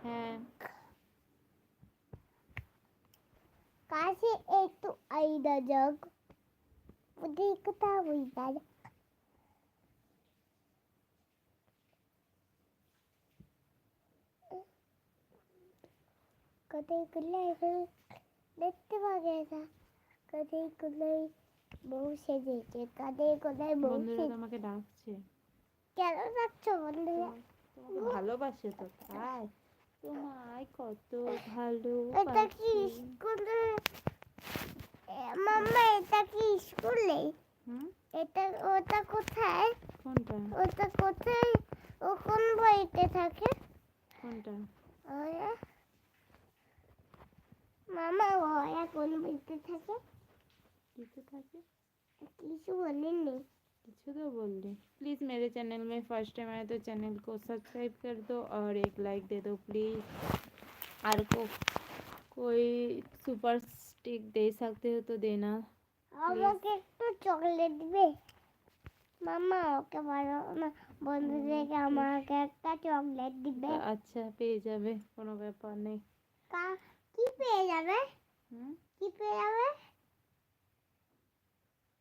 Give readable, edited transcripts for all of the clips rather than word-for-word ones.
হ্যাঁ কাছে একটু আইদা জগ ওদের কথা বলতার কতগুলো এখন দেখতে পাবে না কতগুলো বউ সেজেছে কতগুলো বউ বন্ধুরা তোমাকে ডাকছে কেন ডাকছো বন্ধুরা তোমাকে ভালোবাসে তো তাই তোমায় কত ভালো এটা কি স্কুলে মাম্মা এটা কি স্কুলে এটা ওটা কোথায় কোনটা ওটা কোথায় ও কোন বইতে থাকে কোনটা মামা ওরা কোন বইতে থাকে किसे থাকে কিছু বলেননি কিছু तो बोल दे प्लीज़ मेरे चैनल में फर्स्ट टाइम आए तो चैनल को सब्सक्राइब कर दो और एक लाइक दे दो प्लीज़ और कोई सुपर स्टिक दे सकते हो तो देना আমাকে একটু চকলেট দিবে মামা ওকে বলো না বন্ধুদেরকে আমাকে একটা চকলেট দিবে আচ্ছা পেয়ে যাবে কোনো ব্যাপার নেই কি পেয়ে যাবে কি পেয়ে যাবে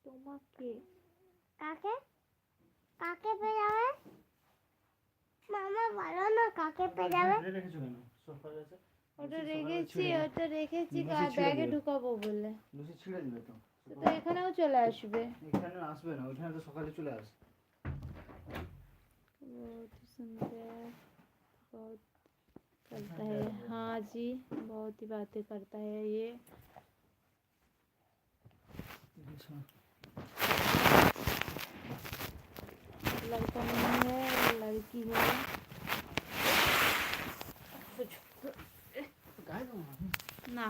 তোমাকে কাকে কাকে পেয়ে যাবে মামা বলো না কাকে পেয়ে যাবে ওটা রেখেছি ব্যাগে ঢুকাবো বলে লুচি ছিঁড়ে দিবে তো তো এখানেও চলে আসবে এখানে আসবে না ওইখানে তো সকালে চলে আসে बहुत ही सुंदर बहुत करता है हाँ जी बहुत ही बातें करता है ये लड़का नहीं है लड़की है ना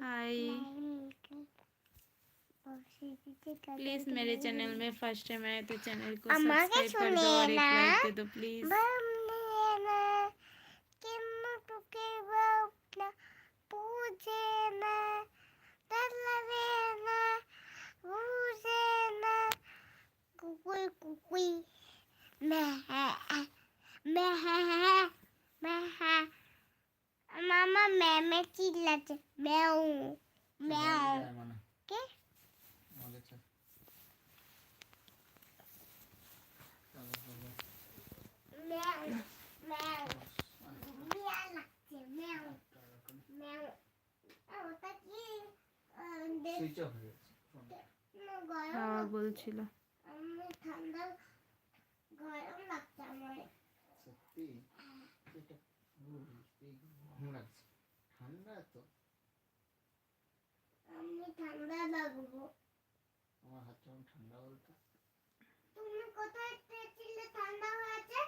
हाय प्लीज मेरे चैनल में फर्स्ट टाइम आए तो चैनल को सब्सक्राइब कर दो और एक लाइक दे दो प्लीज মামা ম্যামে চিল্লাচ্ছে ম্যাও ম্যাও কে ম্যাও ম্যাও মিয়া লাগছে ম্যাও ম্যাও ওটা কি সুইচ অফ হয়ে গেছে हाँ বলছিল আমি ঠান্ডা গরম লাগছে আমার সত্যি এটা ঘুম লাগছে ঠান্ডা তো আমি ঠান্ডা লাগবো আমার হাতটা ঠান্ডা বলতো তুমি কোথায় ছিলে ঠান্ডা হয়েছে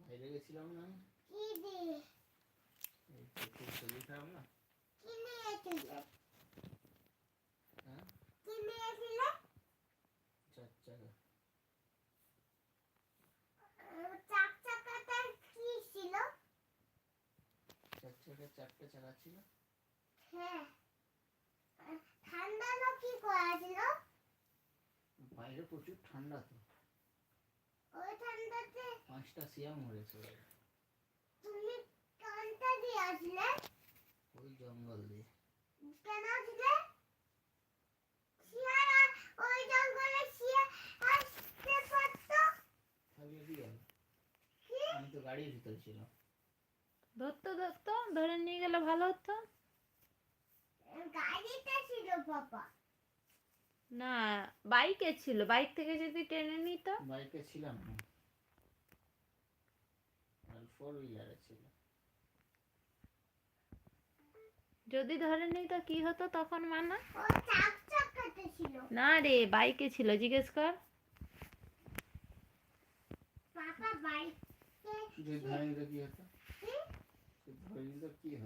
বাইরে গেছিলাম না কি দিয়ে এই তো শরীর খারাপ না কি নিয়েছিলে হ্যাঁ কি নিয়েছিলে 4 চাকা চাক চাকাটা কি ছিল 4 চাকা 4টে চাকা ছিল হ্যাঁ ঠান্ডা না কি করেছিল বাইরে প্রচুর ঠান্ডা তো ওই ঠান্ডাতে 5টা শিয়াল মরেছে তুমি কানটা দিয়ে আসলে ওই জঙ্গল দিয়ে কেন আসলে শিয়াল ওই জঙ্গলে শিয়াল আসতে পারতো থাকলে কি হবে আমি তো গাড়ির ভিতর ছিলাম ধরতো ধরে নিয়ে গেলে ভালো হতো গাড়িতে ছিল পাপা না বাইকে ছিল বাইক থেকে যদি টেনে নিত বাইকে ছিলাম না আর 4 হুইলারে ছিল যদি ধরে নিত কি হতো তখন মানা ও চাক চাকাতে ছিল না রে বাইকে ছিল জিজ্ঞেস কর পাপা বাইকে যদি ধরে নিত কি হতো ধরে নিত কি হতো